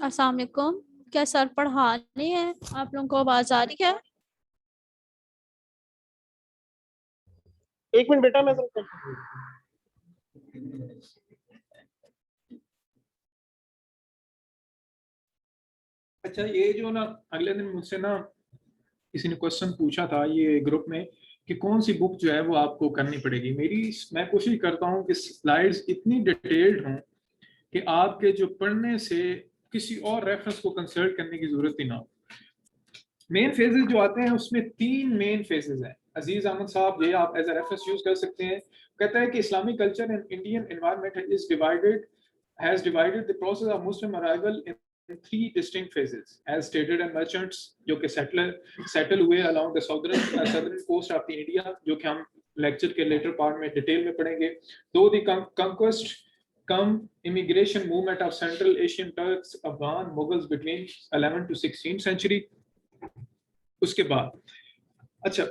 अस्सलाम वालेकुम। क्या सर पढ़ा नहीं है? आप लोगों को आवाज आ रही है? एक मिनट बेटा, मैं जरा अच्छा, ये जो ना अगले दिन मुझसे ना किसी ने क्वेश्चन पूछा था ये ग्रुप में कि कौन सी बुक जो है वो आपको करनी पड़ेगी। मैं कोशिश करता हूँ कि स्लाइड्स इतनी डिटेल्ड हों कि आपके जो पढ़ने से किसी और रेफरेंस को कंसल्ट करने की जरूरत ही ना हो। मेन फेजेस जो आते हैं उसमें 3 मेन फेजेस हैं। अजीज अहमद साहब, ये आप एज ए रेफरेंस यूज कर सकते हैं। कहता है कि Islamic culture and Indian environment is divided has divided the process of Muslim arrival in 3 distinct phases, as stated in merchants जो कि settle हुए along the southern coast of the India, जो कि हम लेक्चर के लेटर पार्ट में detail में पढ़ेंगे। दो the conquest come immigration movement of Central Asian Turks, Afghan Mughals between 11th to 16th century। उसके बाद अच्छा,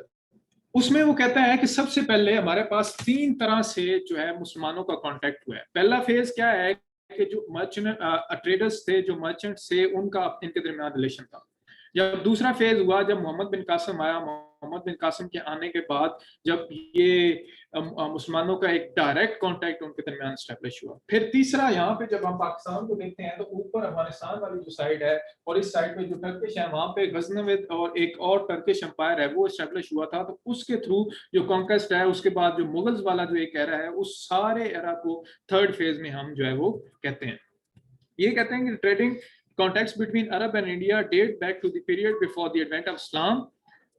उसमें वो कहता है कि सबसे पहले हमारे पास 3 तरह से जो है मुसलमानों का कांटेक्ट हुआ है। पहला फेज क्या है कि जो मर्चेंट ट्रेडर्स थे, जो मर्चेंट से उनका इनके दरमियान रिलेशन था। जब दूसरा फेज हुआ, जब मोहम्मद बिन कासिम आया, मोहम्मद बिन कासिम के आने के बाद जब ये मुसलमानों का एक डायरेक्ट कांटेक्ट उनके दरमियान स्टैब्लिश हुआ। फिर तीसरा, यहाँ पे जब हम पाकिस्तान को देखते हैं तो ऊपर अफगानिस्तान वाली जो साइड है और इस साइड पे जो टर्किश है, वहां पे गजनविद और एक और टर्किश एम्पायर है वो स्टैब्लिश हुआ था। तो उसके थ्रू जो कॉन्क्वेस्ट है, उसके बाद जो मुगल्स वाला जो एक एरा है, उस सारे एरा को थर्ड फेज में हम जो है वो कहते हैं। ये कहते हैं कि trading contacts between Arab and India date back to the period before the advent of Islam.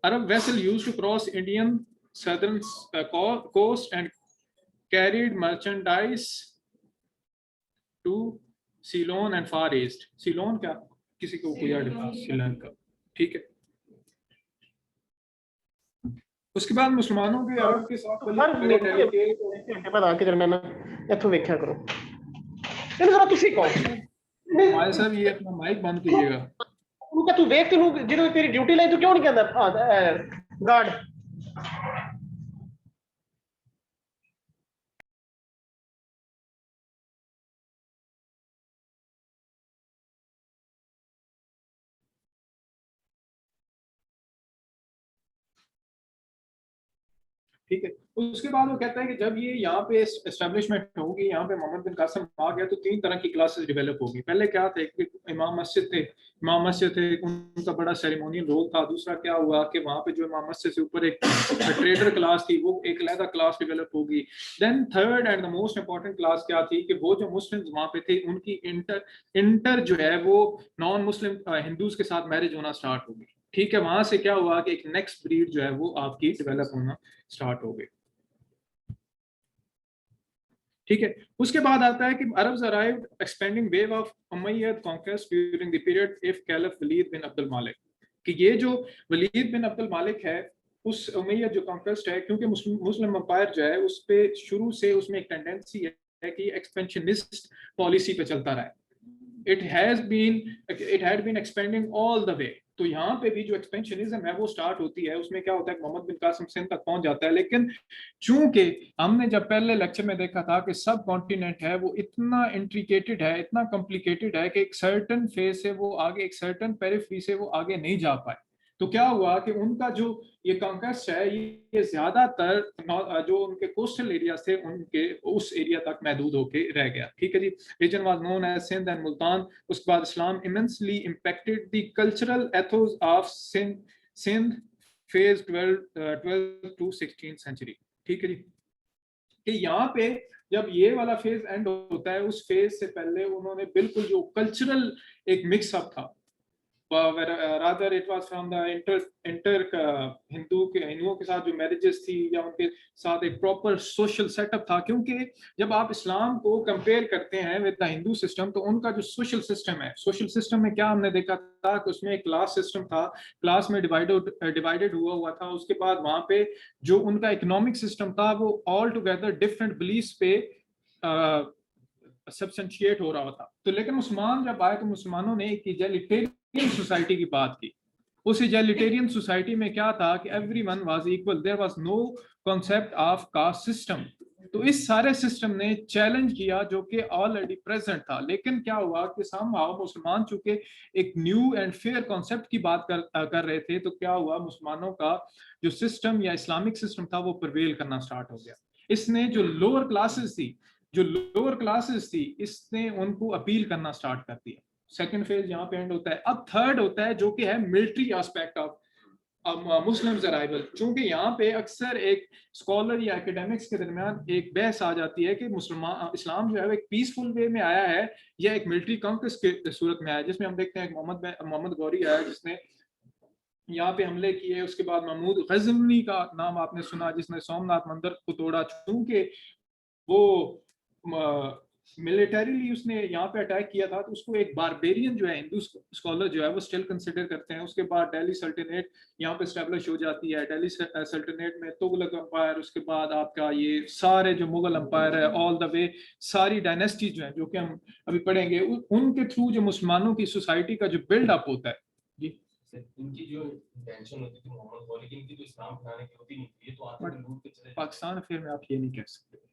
Arab vessels used to cross Indian southern coast and carried merchandise to Ceylon and Far East. Ceylon क्या किसी को कोई idea? Sri Lanka, ठीक है। उसके बाद मुसलमानों के अरब के साथ घंटे बाद आके जरा मैं इथों वेख्या करो। चलो जरा तुसी कहो भाई साहब, ये अपना माइक बंद कीजिएगा। उनका तू देख, तेनू जिन्होंने तेरी ड्यूटी लाई, तू क्यों नहीं कहंदा गार्ड? ठीक है। उसके बाद वो कहता है कि जब ये यहाँ पे एस्टेब्लिशमेंट होगी, यहाँ पे मोहम्मद बिन कासिम आ गया, तो 3 तरह की क्लासेस डेवलप होगी। पहले क्या थे कि इमाम मस्जिद थे, उनका बड़ा सेरेमोनियल रोल था। दूसरा क्या हुआ कि वहाँ पे जो इमाम मस्जिद से ऊपर एक ट्रेडर क्लास थी, वो एक अलग क्लास डेवलप होगी। Then third and the most important class क्या थी कि वो जो मुस्लिम्स वहाँ पे थे, उनकी इंटर जो है वो नॉन मुस्लिम हिंदूज के साथ मैरिज होना स्टार्ट होगी। ठीक है, वहां से क्या हुआ कि एक नेक्स्ट ब्रीड जो है वो आपकी डेवलप होना स्टार्ट हो गए। ठीक है। उसके बाद आता है कि Arabs arrived expanding wave of Umayyad conquest during the period if caliph Walid bin Abdul Malik, कि ये जो वलीद बिन अब्दुल मालिक है, उस उमय्यद जो कॉन्क्वेस्ट है, क्योंकि मुस्लिम एम्पायर जो है उस पे शुरू से उसमें एक टेंडेंसी है कि एक्सपेंशनिस्ट पॉलिसी पे चलता रहा है। it had been expanding all the way। तो यहाँ पे भी जो एक्सपेंशनिज्म है वो स्टार्ट होती है। उसमें क्या होता है, मोहम्मद बिन कासिम सिंध तक पहुंच जाता है। लेकिन चूंकि हमने जब पहले लेक्चर में देखा था कि सब कॉन्टिनेंट है वो इतना इंट्रिकेटेड है, इतना कॉम्प्लिकेटेड है कि एक सर्टन फेज से वो आगे, एक सर्टन पेरिफेरी से वो आगे नहीं जा पाए। तो क्या हुआ कि उनका जो ये कॉन्क्वेस्ट है, ये ज्यादातर जो उनके कोस्टल एरियाज थे उनके उस एरिया तक महदूद होके रह गया। ठीक है जी। Region was known as Sindh and Multan. उसके बाद Islam immensely impacted the cultural ethos of Sindh phase 12 to 16th century. ठीक है जी। कि यहाँ पे जब ये वाला फेज एंड होता है, उस फेज से पहले उन्होंने बिल्कुल जो कल्चरल एक मिक्सअप था, rather it was from the inter हिंदुओं के साथ जो मैरिजेस थी या उनके साथ एक प्रॉपर सोशल सेटअप था। क्योंकि जब आप इस्लाम को कंपेयर करते हैं विद द हिंदू सिस्टम, तो उनका जो सोशल सिस्टम है, सोशल सिस्टम में क्या हमने देखा था कि उसमें एक क्लास सिस्टम था, क्लास में डिवाइडेड हुआ था। उसके बाद वहां पे जो उनका इकोनॉमिक सिस्टम था वो ऑल टुगेदर डिफरेंट बिलीफ्स पे सब्सटेंशिएट हो रहा था। तो लेकिन मुसलमान जब आए तो मुसलमानों ने एक इगैलिटेरियन सोसाइटी की बात की। उस इगैलिटेरियन सोसाइटी में क्या था कि everyone was equal, there was no concept of caste system. तो इस सारे सिस्टम ने चैलेंज किया जो कि ऑलरेडी प्रेजेंट था, लेकिन क्या हुआ कि समहाउ मुसलमान चूंकि एक न्यू एंड फेयर कॉन्सेप्ट की बात कर रहे थे, तो क्या हुआ, मुसलमानों का जो सिस्टम या इस्लामिक सिस्टम था वो प्रिवेल करना स्टार्ट हो गया। इसने जो लोअर क्लासेस थी इसने उनको अपील करना स्टार्ट कर दिया। सेकंड फेज यहाँ पे एंड होता है। अब थर्ड होता है जो कि है military aspect of Muslims arrival. चूंकि यहाँ पे अक्सर एक स्कॉलर या एकेडमिक्स के दरमियान एक बहस आ जाती है कि मुसलमान इस्लाम जो है एक पीसफुल वे में आया है या एक मिलिट्री कॉन्क्वेस्ट की सूरत में आया है, जिसमें हम देखते हैं मोहम्मद गौरी आया जिसने यहाँ पे हमले किए। उसके बाद महमूद गजनवी का नाम आपने सुना जिसने सोमनाथ मंदिर को तोड़ा। चूंकि वो मिलिटरीली उसने यहाँ पे अटैक किया था, तो उसको एक बारबेरियन जो है हिंदू स्कॉलर जो है वो स्टिल कंसिडर करते हैं। उसके बाद दिल्ली सल्तनत यहाँ पे स्टैब्लिश हो जाती है। दिल्ली सल्तनत में तुगलक एम्पायर, उसके बाद आपका ये सारे जो मुगल एम्पायर है, ऑल द वे सारी डायनेस्टी जो है जो कि हम अभी पढ़ेंगे, उनके थ्रू जो मुसलमानों की सोसाइटी का जो बिल्डअप होता है। जी इनकी जो इंटेंशन होती थी मोहम्मद गौरी की, इनकी जो इस्लाम बनाने की होती नहीं थी, ये तो आते लूट के चले। पाकिस्तान अफेयर में आप ये नहीं कह सकते।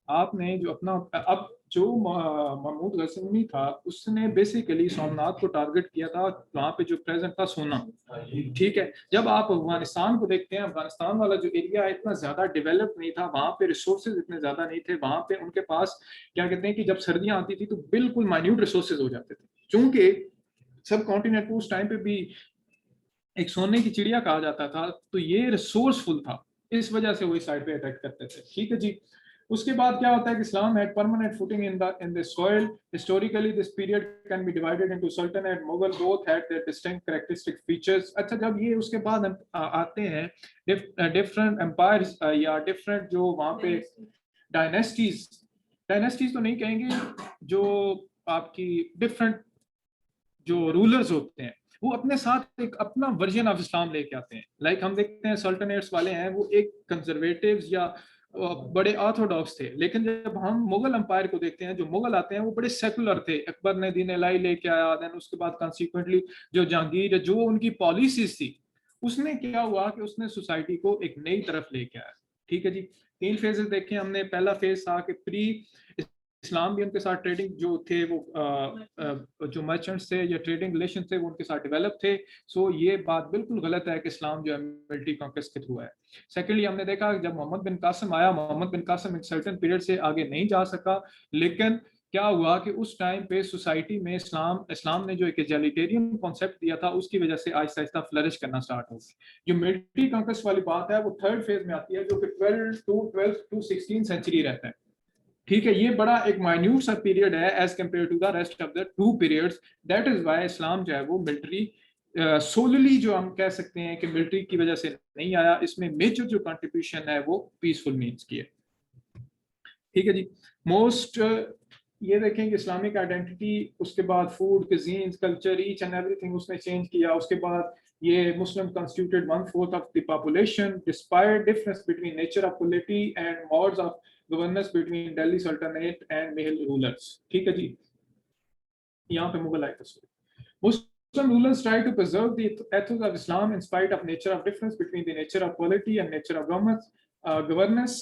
आपने जो अपना अब जो महमूद गजनवी था उसने बेसिकली सोमनाथ को टारगेट किया था, वहां पे जो प्रेजेंट था सोना। ठीक है, जब आप अफगानिस्तान को देखते हैं, अफगानिस्तान वाला जो एरिया इतना ज्यादा डेवलप नहीं था, वहां पे रिसोर्सेज इतने ज्यादा नहीं थे, वहां पे उनके पास क्या कहते हैं कि जब सर्दियां आती थी तो बिल्कुल माइन्यूट रिसोर्सेज हो जाते थे। चूंकि सब कॉन्टिनेंट उस टाइम पे भी एक सोने की चिड़िया कहा जाता था, तो ये रिसोर्सफुल था, इस वजह से वो इस साइड पे अटैक करते थे। ठीक है जी। उसके बाद क्या होता है कि Islam had permanent footing in the soil. Historically this period can be divided into sultanate Mughal, both had their distinct characteristic features. अच्छा, जब ये उसके बाद आते हैं डिफरेंट एम्पायर्स या डिफरेंट जो वहां पे डायनेस्टीज तो नहीं कहेंगे, जो आपकी डिफरेंट जो रूलर्स होते हैं वो अपने साथ एक अपना वर्जन ऑफ इस्लाम लेके आते हैं। लाइक हम देखते हैं सल्तनेट्स वाले हैं वो एक कंजर्वेटिव्स या बड़े ऑर्थोडॉक्स थे, लेकिन जब हम मुगल एम्पायर को देखते हैं, जो मुगल आते हैं वो बड़े सेकुलर थे। अकबर ने दीन इलाही लेके आया, देन उसके बाद कॉन्सिक्वेंटली जो जहांगीर जो उनकी पॉलिसीज थी, उसने क्या हुआ कि उसने सोसाइटी को एक नई तरफ लेके आया। ठीक है जी। 3 फेजेस देखे हमने। पहला फेज था कि प्री इस्लाम भी उनके साथ ट्रेडिंग जो थे वो जो मर्चेंट्स थे या ट्रेडिंग रिलेशन थे वो उनके साथ डेवलप थे। सो ये बात बिल्कुल गलत है कि इस्लाम जो है मिलिट्री कॉन्क्वेस्ट के थ्रू है। सेकेंडली हमने देखा जब मोहम्मद बिन कासिम आया, मोहम्मद बिन कासिम एक सर्टेन पीरियड से आगे नहीं जा सका, लेकिन क्या हुआ कि उस टाइम पे सोसाइटी में इस्लाम ने जो एक एगैलिटेरियन कॉन्सेप्ट दिया था उसकी वजह से आहिस्ता आहिस्ता फ्लरिश करना स्टार्ट हो गई। जो मिलिट्री कॉन्क्वेस्ट वाली बात है वो थर्ड फेज में आती है, जो कि 12 to 16 सेंचुरी रहता है। ठीक है, ये बड़ा एक माइन्यूट सा पीरियड है as compare to the rest of the 2 periods. That is why Islam जो है वो मिलिट्री सोलली जो हम कह सकते हैं कि मिलिट्री की वजह से नहीं आया, इसमें मेजर जो कंट्रीब्यूशन है वो पीसफुल मीन्स की है। ठीक है जी। मोस्ट ये देखें कि इस्लामिक आइडेंटिटी, उसके बाद food, cuisines, culture, each and everything उसने चेंज किया। उसके बाद ये मुस्लिम constituted 1/4 of the population despite difference between nature of polity and modes of governance between Delhi Sultanate and Mughal rulers। ठीक है जी। यहाँ पे मुगल आए थे। Muslim rulers try to preserve the ethos of Islam in spite of nature of difference between the nature of polity and nature of governance.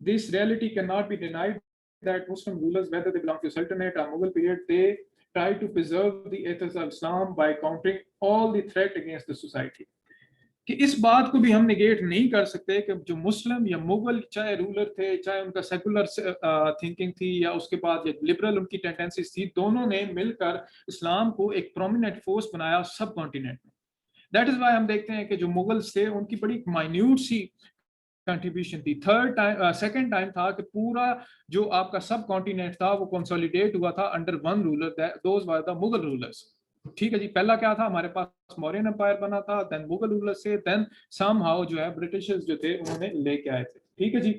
This reality cannot be denied that Muslim rulers, whether they belong to Sultanate or Mughal period, they try to preserve the ethos of Islam by countering all the threat against the society। कि इस बात को भी हम negate नहीं कर सकते कि जो मुस्लिम या मुगल चाहे रूलर थे, चाहे उनका सेकुलर थिंकिंग थी या उसके बाद लिबरल उनकी टेंडेंसीज थी, दोनों ने मिलकर इस्लाम को एक प्रोमिनेंट फोर्स बनाया सब कॉन्टिनेंट में। दैट इज वाई हम देखते हैं कि जो मुगल्स थे उनकी बड़ी माइन्यूट सी कंट्रीब्यूशन थी। सेकंड टाइम था कि पूरा जो आपका सब कॉन्टिनेंट था वो कंसोलिडेट हुआ था under one ruler, those were the Mughal rulers. ठीक है जी। पहला क्या था, हमारे पास मौर्यन एम्पायर बना था, देन मुगल रूलर से, देन समहाउ जो है ब्रिटिशर्स जो थे उन्होंने लेके आए थे। ठीक है जी।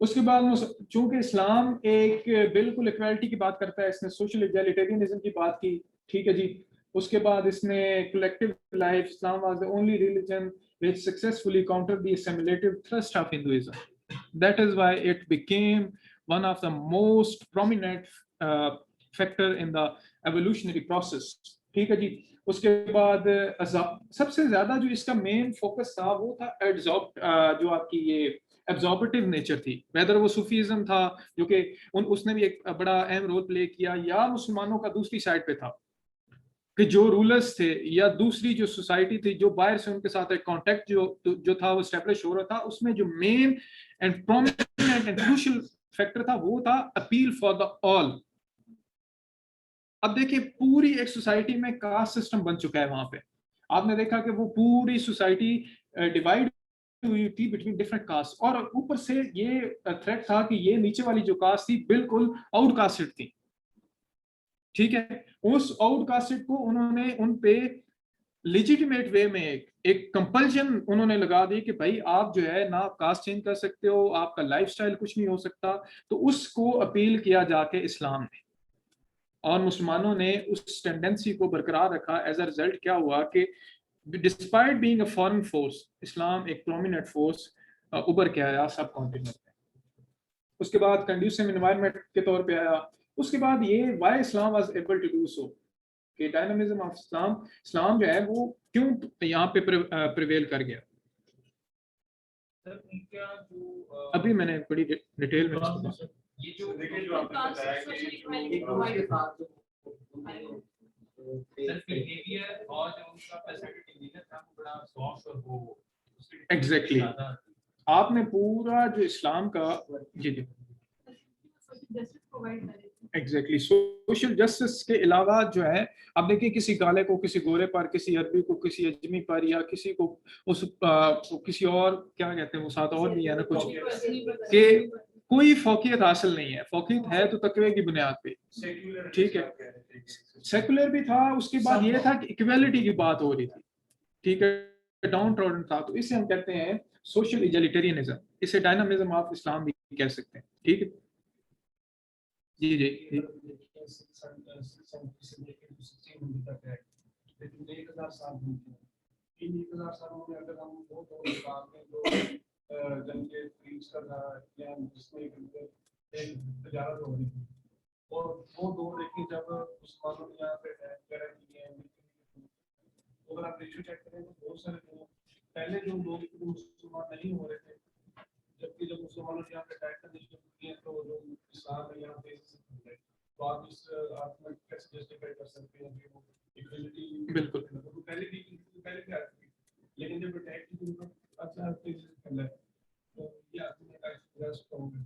उसके बाद चूंकि इस्लाम एक बिल्कुल इक्वालिटी की बात करता है, इसने सोशल इक्वालिटेरियनिज्म की बात की। ठीक है जी। उसके बाद इसने collective life, Islam was the only religion which successfully countered the assimilative thrust of Hinduism. That is why it became one of the most prominent factor in the evolutionary process। ठीक है जी। उसके बाद सबसे ज्यादा जो इसका मेन फोकस था वो था एडजॉप्ट, जो आपकी ये एब्जॉर्बेटिव नेचर थी, वेदर वो सूफीज्म था जो कि उसने भी एक बड़ा अहम रोल प्ले किया, या मुसलमानों का दूसरी साइड पे था कि जो रूलर्स थे या दूसरी जो सोसाइटी थी जो बाहर से उनके साथ एक कांटेक्ट जो था वो एस्टेब्लिश हो रहा था, उसमें जो main and prominent and crucial factor था वो था अपील फॉर द ऑल। अब देखिए पूरी एक सोसाइटी में कास्ट सिस्टम बन चुका है वहां पे, आपने देखा कि वो पूरी सोसाइटी डिवाइड हुई थी बिटवीन डिफरेंट कास्ट, और ऊपर से ये थ्रेट था कि ये नीचे वाली जो कास्ट थी बिल्कुल आउटकास्टेड थी, ठीक है। उस आउटकास्टेड को उन्होंने उन पे लेजिटिमेट वे में एक कंपल्शन उन्होंने लगा दी कि भाई आप जो है ना कास्ट चेंज कर सकते हो, आपका लाइफस्टाइल कुछ नहीं हो सकता, तो उसको अपील किया जाके इस्लाम ने, और मुसलमानों ने उस टेंडेंसी को बरकरार रखा। एज अ रिजल्ट क्या हुआ कि despite being a foreign force, Islam एक प्रोमिनेंट फोर्स उभर के आया सब कॉन्टिनेंट में। उसके बाद कंड्यूसिव एनवायरनमेंट के तौर पे आया। उसके बाद ये why Islam was able to do so, कि डायनामिज्म ऑफ इस्लाम जो है वो क्यों यहाँ पे प्रिवेल कर गया। अभी मैंने बड़ी डिटेल में ये जो आपने बताया कि बिहेवियर और जो उनका फैसिलिटी नेचर था वो बड़ा सॉफ्ट और वो एग्जैक्टली आपने पूरा जो इस्लाम का जी एग्जैक्टली सोशल जस्टिस के अलावा जो है, अब देखिए किसी काले को किसी गोरे पर, किसी अरबी को किसी अजमी पर, या किसी को उस किसी और क्या कहते हैं वो साथ और भी है ना कुछ, कि कोई फौकियत हासिल नहीं है। फौकियत है तो तकवे की बुनियाद पे, ठीक है। सेकुलर भी था, उसके बाद ये था कि इक्वालिटी की बात हो रही थी, ठीक है, डाउन ट्रॉडन था, तो इसे हम कहते हैं सोशल इगैलिटेरियनिज्म, इसे डायनामिज्म ऑफ इस्लाम भी कह सकते हैं, ठीक है। जी जी जी और वो दो देखिए जब मुसलमानों ने यहाँ पे अटैक किए हैं, अगर आप रेशियो चेक करें तो बहुत सारे लोग पहले जो लोग मुसलमान नहीं हो रहे थे, जबकि जब मुसलमानों ने यहाँ पे अटैक करने शुरू किए तो लोग इस्लाम में यहाँ पे तो आप इस आप कैसे जस्टिफाई कर सकते हैं कि वो इक्वालिटी बिल्कुल तो पहले भी आती थी, लेकिन जब अटैक की तो अच्छा करना है, तो ये आपने का एक्सपीरियंस होगा।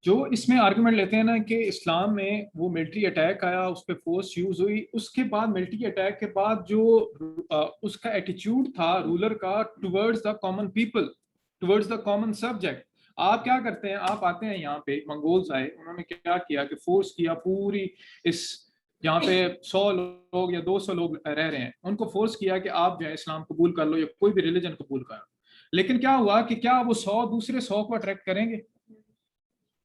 जो इसमें आर्गुमेंट लेते हैं ना कि इस्लाम में वो मिलिट्री अटैक आया, उस पर फोर्स यूज हुई, उसके बाद मिलिट्री अटैक के बाद जो उसका एटीट्यूड था रूलर का towards the common people, towards the common subject, आप क्या करते हैं, आप आते हैं यहाँ पे, मंगोल्स आए, उन्होंने क्या किया कि फोर्स किया पूरी इस यहाँ पे 100 लोग या 200 लोग रह रहे हैं, उनको फोर्स किया कि आप जो है इस्लाम कबूल कर लो या कोई भी रिलीजन कबूल कर लो। लेकिन क्या हुआ कि क्या वो 100 दूसरे 100 को अट्रैक्ट करेंगे?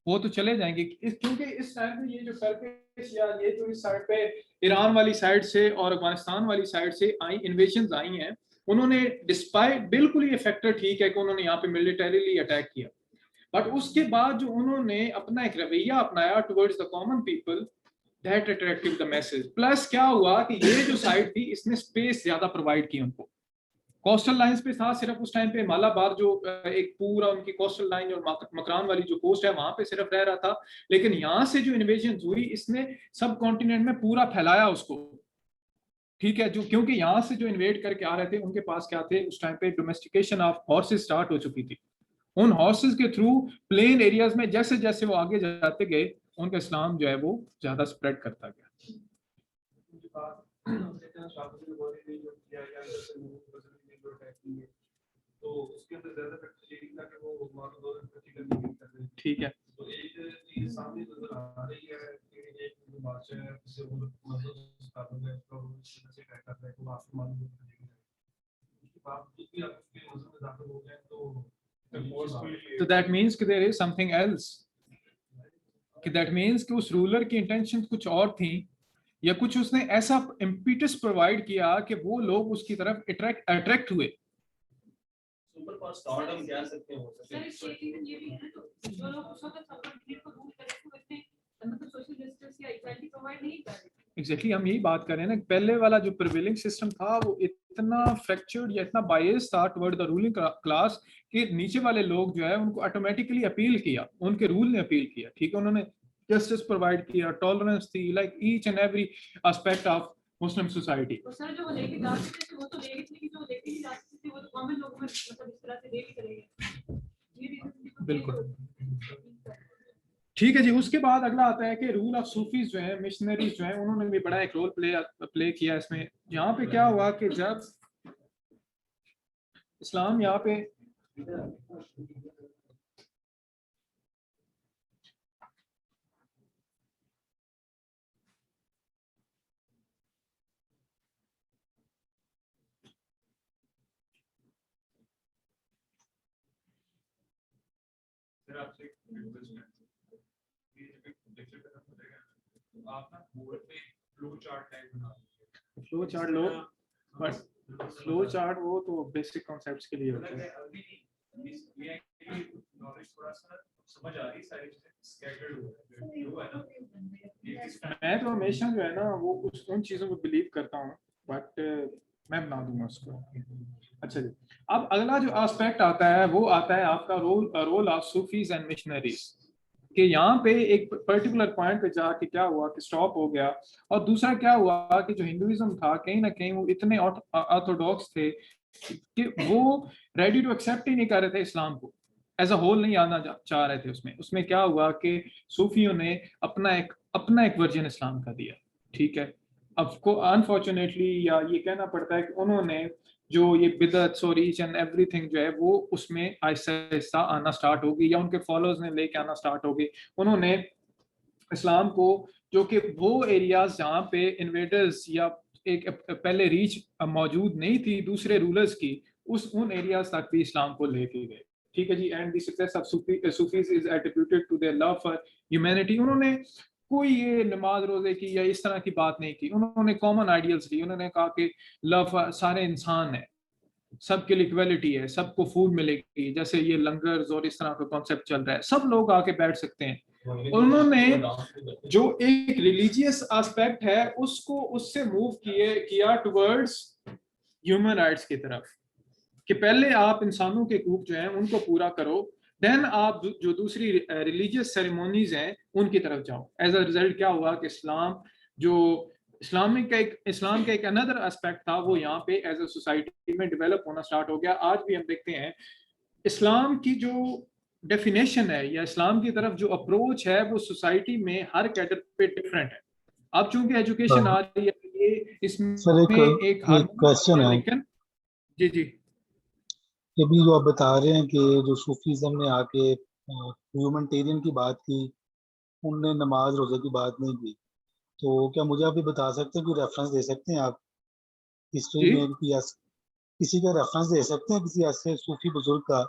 वो तो चले जाएंगे, क्योंकि इस टाइम पे ये जो टर्किश या ये जो इस साइड पे ईरान वाली साइड से और अफगानिस्तान वाली साइड से आई इन्वेशंस आई हैं, उन्होंने डिस्पाइट बिल्कुल ये फैक्टर ठीक है कि उन्होंने यहाँ पे मिलिटरीली अटैक किया, बट उसके बाद जो उन्होंने अपना एक रवैया अपनाया towards the common people, that attractive the message. Plus क्या हुआ कि ये जो साइड थी इसने स्पेस ज्यादा प्रोवाइड की उनको, कोस्टल लाइंस पे था सिर्फ उस टाइम पे मालाबार जो एक पूरा उनकी कोस्टल लाइन और मकरान वाली जो कोस्ट है वहां पे सिर्फ रह रहा था, लेकिन यहाँ से जो इन्वेजन हुई इसने सब कॉन्टिनेंट में पूरा फैलाया उसको, ठीक है। जो क्योंकि यहाँ से जो इन्वेड करके आ रहे थे उनके पास क्या थे उस टाइम पे, डोमेस्टिकेशन ऑफ हॉर्सेस स्टार्ट हो चुकी थी, उन हॉर्सेस के थ्रू प्लेन एरियाज में जैसे जैसे वो आगे जाते गए उनका इस्लाम जो है वो ज्यादा स्प्रेड करता गया। तो उसके अंदर ज्यादा फैक्टर ये था कि वो मानो 2025 कर रहे, ठीक है। तो एक चीज सामने नजर आ रही है कि एक जो बादशाह है जिसे वो मतलब स्थापना है तो से क्या करता है वो आपको मालूम है, उसके बावजूद भी आप उसके मजहब में दाखिल हो जाए तो दैट मींस कि देयर इज समथिंग एल्स, कि दैट मींस कि उस रूलर की इंटेंशन कुछ और थी, या कुछ उसने ऐसा इम्पीटस प्रोवाइड किया कि वो लोग उसकी तरफ अट्रैक्ट हुए। सुपर पावर स्टारडम क्या सकते हो सकते हैं, सर ये भी है तो जो लोग उस वक्त सपोर्ट को रूल करे तो इसमें मतलब सोशल जस्टिस या इक्वालिटी प्रोवाइड नहीं कर रहे। एग्जैक्टली हम यही बात कर रहे हैं ना, पहले वाला जो प्रिवेलिंग सिस्टम था वो इतना फ्रैक्चर्ड या इतना बायस था टुवर्ड द रूलिंग क्लास कि नीचे वाले लोग जो है उनको ऑटोमेटिकली अपील किया, उनके रूल ने अपील किया, ठीक है, उन्होंने जस्टिस प्रोवाइड किया, टॉलरेंस थी, like each and every aspect of Muslim society. तो सर जो वो लेके जा सकते थे वो तो ले गए थे, जो लेके नहीं जा सकते थे वो तो कॉमन लोगों में मतलब इस तरह से ले भी चले गए। ये रीजन बिल्कुल ठीक है जी। उसके बाद अगला आता है कि रूल ऑफ सूफीज जो है, मिशनरीज जो है, उन्होंने भी बड़ा एक रोल प्ले किया इसमें। यहाँ पे क्या हुआ कि जब इस्लाम यहाँ पे आपसे आप ना बोर्ड पे फ्लो चार्ट टाइप बना दीजिए। Flow chart low, but flow chart वो तो बेसिक कॉन्सेप्ट्स के लिए होता है। अभी ये है कि नॉलेज थोड़ा सा समझ आ रही, सारी चीजें स्कैटर्ड हो है ना। मैं तो हमेशा जो है ना वो उन चीज़ों को बिलीव करता हूँ, बट मैं बना दूंगा उसको। अच्छा जी, अब अगला जो एस्पेक्ट आता है वो आता है आपका role of Sufis and missionaries, कि यहाँ पे एक पर्टिकुलर पॉइंट पे जाके क्या हुआ कि स्टॉप हो गया। और दूसरा क्या हुआ कि जो हिंदुइज्म था कहीं ना कहीं वो इतने ऑर्थोडॉक्स थे कि वो रेडी टू एक्सेप्ट ही नहीं कर रहे थे इस्लाम को, एज अ होल नहीं आना चाह रहे थे उसमें क्या हुआ कि सूफियों ने अपना एक वर्जन इस्लाम का दिया, ठीक है। अब को अनफॉर्चुनेटली या ये कहना पड़ता है कि उन्होंने जो ये बिदअत्स और ईच एंड एवरीथिंग जो है वो उसमें आहिस्ता आहिस्ता आना स्टार्ट होगी, या उनके फॉलोअर्स ने लेके आना स्टार्ट होगी। उन्होंने इस्लाम को, जो कि वो एरियाज जहाँ पे इन्वेडर्स या एक पहले रीच मौजूद नहीं थी दूसरे रूलर्स की, उन एरियाज तक भी इस्लाम को लेके गए, ठीक है जी। And the success of Sufis is attributed to their love for humanity. उन्होंने कोई ये नमाज रोजे की या इस तरह की बात नहीं की, उन्होंने कॉमन आइडियल्स ली। उन्होंने कहा कि लव सारे इंसान है, सबके लिए इक्वलिटी है, सबको फूड मिलेगी, जैसे ये लंगर्स और इस तरह का कॉन्सेप्ट चल रहा है, सब लोग आके बैठ सकते हैं। उन्होंने जो एक रिलीजियस एस्पेक्ट है उसको उससे मूव किया टुवर्ड्स ह्यूमन राइट्स की तरफ, कि पहले आप इंसानों के हकूक जो हैं उनको पूरा करो, देन आप जो दूसरी रिलीजियस सेरेमोनीज हैं उनकी तरफ जाओ। एज अ रिजल्ट क्या हुआ कि इस्लाम का एक अनदर एस्पेक्ट था, वो यहाँ पे एज अ सोसाइटी में डेवलप होना स्टार्ट हो गया। आज भी हम देखते हैं इस्लाम की जो डेफिनेशन है या इस्लाम की तरफ जो अप्रोच है वो सोसाइटी में हर कैडर पे डिफरेंट है। अब चूंकि एजुकेशन आ रही है ये इसमें सर एक क्वेश्चन है, लेकिन जी कि भी जो आप बता रहे हैं कि जो सूफीज़म ने आके ह्यूमैनिटेरियन की बात की, उनने नमाज रोज़े की बात नहीं की, तो क्या मुझे आप ये बता सकते हैं, कोई रेफरेंस दे सकते हैं आप हिस्ट्री जी? में किसी का रेफरेंस दे सकते हैं, किसी ऐसे सूफी बुजुर्ग का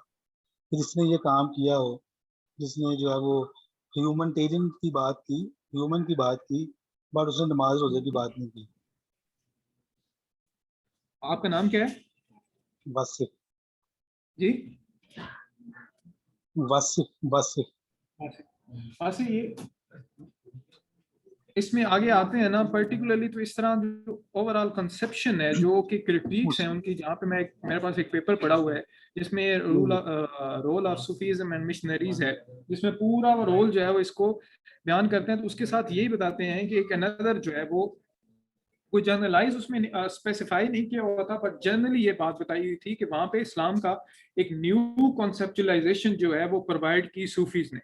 जिसने ये काम किया हो, जिसने जो है वो ह्यूमैनिटेरियन की बात की, ह्यूमन की बात की, बट उसने नमाज रोज़े की बात नहीं की? आपका नाम क्या है वासिफ जी? वासिफ ऐसे ये इसमें आगे आते हैं ना पर्टिकुलरली, तो इस तरह जो ओवरऑल कंसेप्शन है जो कि क्रिटिक्स हैं उनकी, जहाँ पे मेरे पास एक पेपर पड़ा हुआ है जिसमें role of Sufism and missionaries है, जिसमें पूरा वो रोल जो है वो इसको बयान करते हैं। तो उसके साथ यही बताते हैं कि एक अनदर जो है वो कोई जनरलाइज उसमें स्पेसिफाई नहीं किया हुआ था, बट जनरली ये बात बताई हुई थी कि वहां पे इस्लाम का एक न्यू कॉन्सेप्चुलाइजेशन जो है वो प्रोवाइड की सूफीज ने,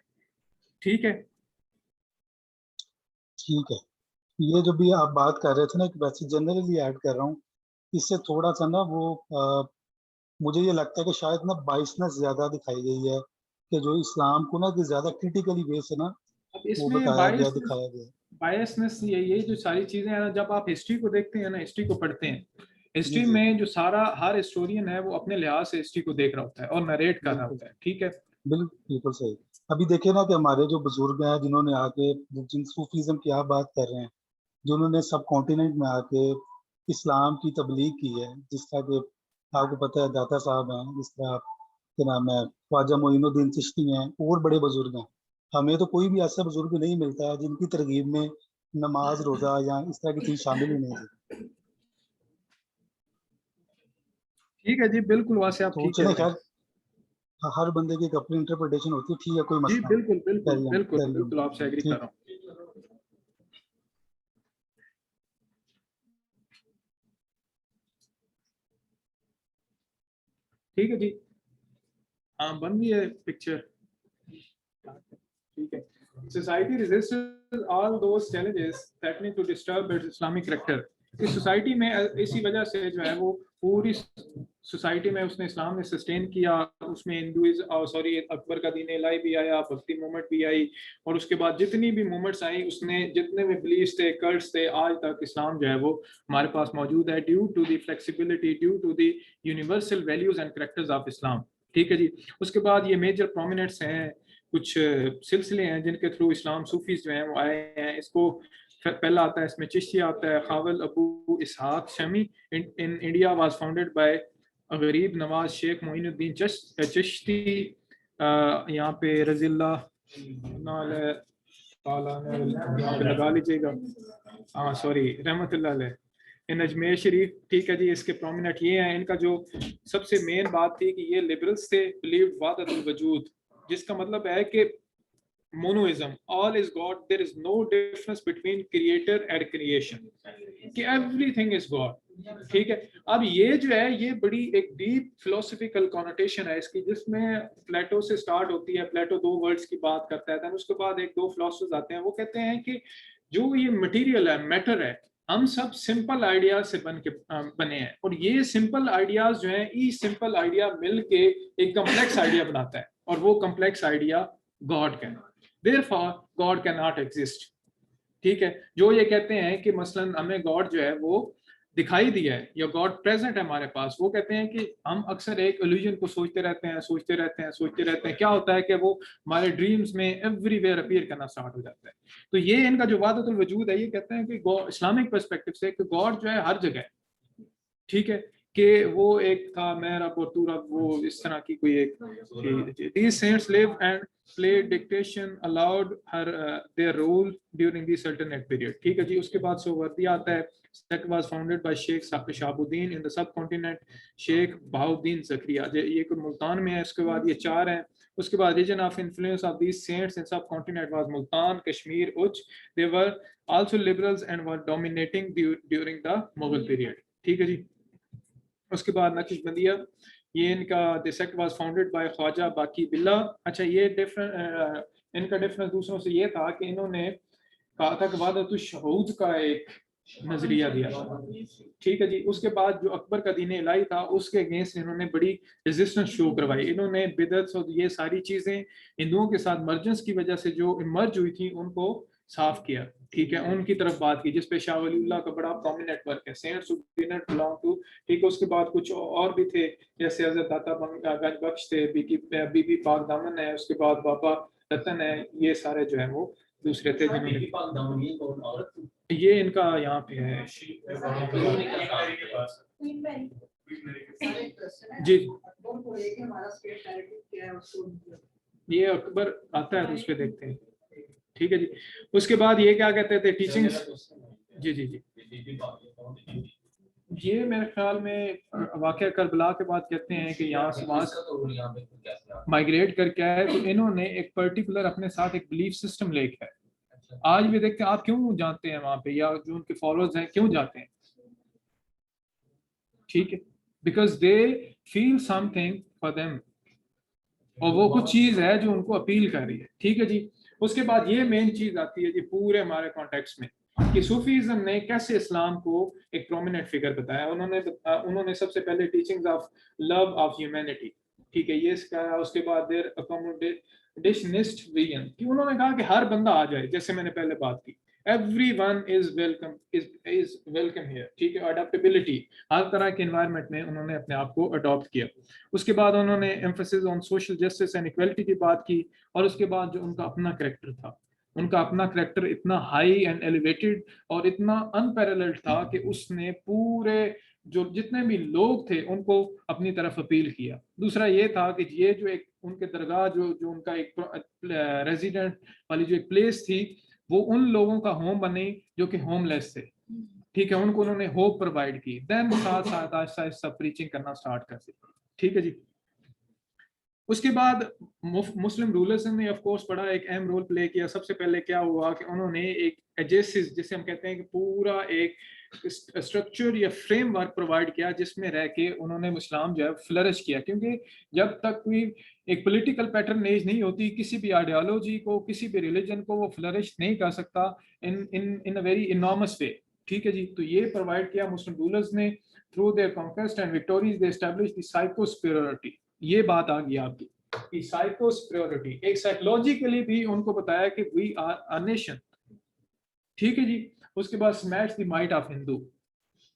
ठीक है। ठीक है, ये जो भी आप बात कर रहे थे ना, वैसे जनरली ऐड कर रहा हूँ, इससे थोड़ा सा ना वो मुझे ये लगता है कि शायद ना बाइसनेस ज्यादा दिखाई गई है, कि जो इस्लाम को ना कि ज्यादा क्रिटिकली वे से ना अब वो इसमें बताया गया, दिखाया गया। बायसनेस ये जो सारी चीजें हैं ना, जब आप हिस्ट्री को देखते हैं ना, हिस्ट्री को पढ़ते हैं, हिस्ट्री में जो हर हिस्टोरियन है वो अपने लिहाज से हिस्ट्री को देख रहा होता है और नरेट कर रहा होता है, ठीक है। बिल्कुल सही। अभी देखिए ना कि हमारे जो बुजुर्ग हैं जिन्होंने आके, जिन सूफीज़म की आप बात कर रहे हैं, जिन्होंने सब कॉन्टिनेंट में आके इस्लाम की तबलीग की है, जिस तरह के आपको पता है दाता साहब हैं, जिस तरह के नाम है ख्वाजा मोइनुद्दीन चिश्ती हैं, और बड़े बुजुर्ग हैं। हमें तो कोई भी ऐसा बुजुर्ग नहीं मिलता है जिनकी तरगीब में नमाज रोज़ा या इस तरह की चीज़ शामिल ही नहीं थी। ठीक है जी, बिल्कुल वहाँ से आप तो ठीक चले है खैर, हर बंदे की एक अपनी इंटरप्रिटेशन होती है, ठीक है, कोई जी, मसला नहीं। बिल्कुल बिल्कुल Carry on, बिल्कुल carry on. बिल्कुल आपसे एग्री कर ठीक। रहा हूँ। ठीक है जी, हाँ बन गई है पिक्चर। ठीक है, society resisted all those challenges threatening to disturb its Islamic character. इस सोसाइटी में इसी वजह से जो है वो पूरी सोसाइटी में उसने इस्लाम ने सस्टेन किया, उसमें हिंदुइज्म सॉरी अकबर का दीन इलाही भी आया, भक्ति मूवमेंट भी आई, और उसके बाद जितनी भी मूवमेंट्स आई उसने जितने भी बिलीफ्स थे, कल्ट्स थे, आज तक इस्लाम जो है वो हमारे पास मौजूद है, due to the flexibility, due to the universal values and characters of Islam. ठीक है जी, उसके बाद ये मेजर प्रोमिनेंट्स हैं, कुछ सिलसिले हैं जिनके थ्रू इस्लाम सूफीज जो हैं वो आए हैं। इसको पहला आता है, इसमें चिश्ती आता है, खावल Abu Ishaq Shami in India was founded by Garib Nawaz Sheikh Moinuddin Chishti, यहाँ पे रजील्ला यहाँ पे लगा लीजिएगा, हाँ सॉरी रहमतुल्लाह अलैह, इन अजमेर शरीफ। ठीक है जी, इसके प्रोमिनेंट ये हैं। इनका जो सबसे मेन बात थी कि ये लिबरल्स थे, बिलीव्ड वाहदतुल वजूद, जिसका मतलब है कि monism, all is God, there is no difference between creator and creation, कि एवरीथिंग इज गॉड। ठीक है, अब ये जो है ये बड़ी एक डीप फिलोसफिकल कॉनोटेशन है इसकी, जिसमें प्लेटो से स्टार्ट होती है। प्लेटो दो वर्ड्स की बात करता है, then उसके बाद एक दो फिलोसफर्स आते हैं, वो कहते हैं कि जो ये मटेरियल है, मैटर है, हम सब सिंपल आइडियाज से बने हैं, और ये सिंपल आइडियाज जो हैं, ई सिंपल आइडिया मिलके एक कम्प्लेक्स आइडिया बनाता है, और वो कम्प्लेक्स आइडिया गॉड का है। Therefore God cannot exist। ठीक है, जो ये कहते हैं कि मसलन हमें गॉड जो है वो दिखाई दिया है या गॉड प्रेजेंट है हमारे पास, वो कहते हैं कि हम अक्सर एक इल्यूजन को सोचते रहते हैं, सोचते रहते हैं, सोचते रहते हैं, क्या होता है कि वो हमारे ड्रीम्स में एवरीवेयर अपीयर करना स्टार्ट हो जाता है। तो ये इनका जो वादतुल वजूद है, ये कहते हैं कि इस्लामिक पर्सपेक्टिव से कि गॉड जो है हर जगह है। ठीक है, कि वो एक था मैं रब और तू रब, वो इस तरह की कोई एक, these saints live and play dictation allowed her their role during the sultanate period। ठीक है जी, उसके बाद सोवर्दी आता है, sect was founded by Sheikh Shahabuddin in the subcontinent, Sheikh Bahauddin Zakriya, ये कुछ मुल्तान में है। उसके बाद ये चार हैं। उसके बाद region of influence of these saints in subcontinent was Multan, Kashmir, Uch। They were also liberals and were dominating during the Mughal period। ठीक है जी, उसके बाद नक्शबंदिया, ये इनका the sect was founded by Khwaja Baqi Billah. अच्छा, ये डिफरेंट, इनका डिफरेंस दूसरों से ये था कि इन्होंने कहा था कि वादतुल शहूद का एक नजरिया दिया था। ठीक है जी, उसके बाद जो अकबर का दीन इलाही था उसके अगेंस्ट इन्होंने बड़ी रेजिस्टेंस शो करवाई। इन्होंने बिदअत और ये सारी चीजें हिंदुओं के साथ मर्जेंस की वजह से जो इमर्ज हुई थी उनको साफ किया। ठीक है, उनकी तरफ बात की, जिसपे शाह वलीउल्लाह का बड़ा प्रोमिनेंट वर्क है, saints who did not belong to. ठीक है, उसके बाद कुछ और भी थे, जैसे हजरत दाता गंज बख्श थे, बीबी पाक दामन है, उसके बाद बाबा रतन है, ये सारे जो है वो दूसरे थे जिन्होंने, ये इनका यहाँ पे है जी। ये अकबर आता है तो उस पर देखते हैं। ठीक है जी, उसके बाद ये क्या कहते थे, टीचिंग्स। जी जी जी, ये मेरे ख्याल में वाकया करबला के बाद कहते हैं कि यहाँ से वहाँ माइग्रेट करके आए, तो इन्होंने एक पर्टिकुलर अपने साथ एक बिलीफ सिस्टम लेके आए। आज भी देखते हैं, आप क्यों जाते हैं वहां पे, या जो उनके फॉलोअर्स हैं क्यों जाते हैं? ठीक है, because they feel something for them, और वो कुछ चीज है जो उनको अपील कर रही है। ठीक है जी, उसके बाद ये मेन चीज आती है जी पूरे हमारे कॉन्टेक्स्ट में, कि सूफीज्म ने कैसे इस्लाम को एक प्रोमिनेंट फिगर बताया। उन्होंने सबसे पहले teachings of love of humanity, ठीक है, ये सिखाया। उसके बाद देयर अकोमोडेशनिस्ट विजन, कि उन्होंने कहा कि हर बंदा आ जाए, जैसे मैंने पहले बात की, एवरीवन इज वेलकम हियर। ठीक है, अडैप्टेबिलिटी, हर तरह के एनवायरनमेंट में उन्होंने अपने आप को अडॉप्ट किया। उसके बाद उन्होंने emphasis on social justice and equality की बात की। और उसके बाद जो उनका अपना कैरेक्टर था, उनका अपना कैरेक्टर इतना हाई एंड एलिवेटेड और इतना अनपैरेलल्ड था कि उसने पूरे जो जितने भी लोग थे उनको अपनी तरफ अपील किया। दूसरा ये था कि ये जो एक उनके दरगाह जो उनका एक रेजिडेंट वाली जो एक प्लेस थी, वो उन लोगों का होम बने जो कि होमलेस थे। ठीक है, उनको उन्होंने होप प्रोवाइड की, देन साथ साथ आहिस्ता आहिस्ता प्रीचिंग करना स्टार्ट कर दी। ठीक है जी। उसके बाद मुस्लिम रूलर्स ने ऑफ कोर्स बड़ा एक अहम रोल प्ले किया। सबसे पहले क्या हुआ कि उन्होंने एक एजेसिस, जिसे हम कहते हैं कि पूरा एक स्ट्रक्चर या फ्रेमवर्क प्रोवाइड किया जिसमें रह के उन्होंने इस्लाम जो है फ्लरिश किया। क्योंकि जब तक कोई एक पॉलिटिकल पैटर्नेज नहीं होती, किसी भी आइडियोलॉजी को, किसी भी रिलीजन को वो फ्लरिश नहीं कर सकता इन अ वेरी इनॉर्मस वे। ठीक है जी। तो ये प्रोवाइड किया मुस्लिम रूलर्स ने through their conquest and victories, they established the psycho superiority. ये बात आ गई आपकी, साइको-सुपीरियरिटी। एक साइकोलॉजिकली भी उनको बताया कि वी आर अ नेशन। ठीक है जी। उसके बाद smash the might of Hindu,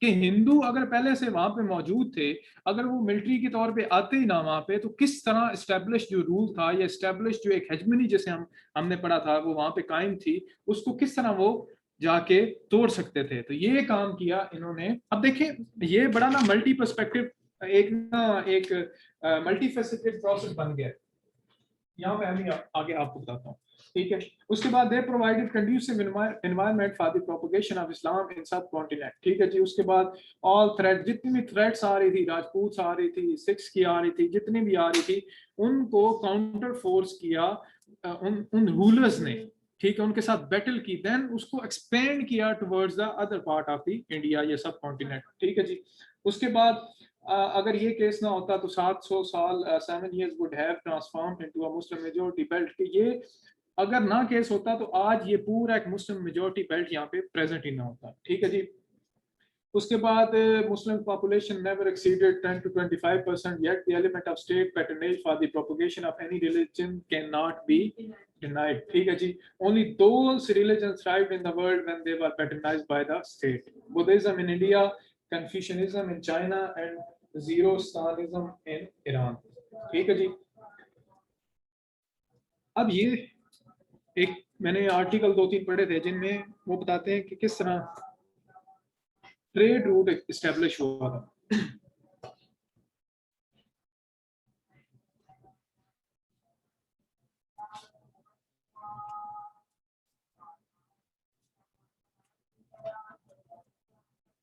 कि हिंदू अगर पहले से वहां पे मौजूद थे, अगर वो मिलिट्री के तौर पे आते ही ना वहां पे, तो किस तरह एस्टेब्लिश जो रूल था या एस्टेब्लिश जो एक हेजमनी जैसे हमने पढ़ा था वो वहां पे कायम थी, उसको किस तरह वो जाके तोड़ सकते थे। तो ये काम किया इन्होंने। अब देखें ये बड़ा ना मल्टी पर्सपेक्टिव, एक मल्टीफेसेटेड प्रोसेस बन गया। यहाँ पे मैं आगे आपको बताता हूँ। ठीक है। उसके बाद they provided conducive environment for the propagation of Islam in subcontinent. ठीक है जी। उसके बाद ऑल थ्रेट, जितनी भी थ्रेट्स आ रही थी, राजपूत आ रही थी, सिख्स की आ रही थी, जितनी भी आ रही थी, उनको काउंटर फोर्स किया उन रूलर्स ने। ठीक है। उनके साथ बैटल की, देन उसको एक्सपेंड किया towards the other part of the India या सब कॉन्टिनेंट। ठीक है जी। उसके बाद अगर ये केस ना होता तो 700 साल 7 years would have transformed into a Muslim majority belt। कि ये अगर ना केस होता तो आज ये पूरा एक मुस्लिम मेजोरिटी बेल्ट यहाँ पे प्रेजेंट ही ना होता। ठीक है जी। उसके बाद Muslim population never exceeded 10 to 25%, yet the element of state patronage for the propagation of any religion cannot be denied। ठीक है जी। Only those religions thrived in the world when they were patronized by the state। Buddhism in India, Confucianism in China and Zoroastrianism in Iran। ठीक है जी। अब ये एक मैंने article 2-3 पढ़े थे जिनमें वो बताते हैं कि किस तरह ट्रेड रूट एस्टेब्लिश हुआ था।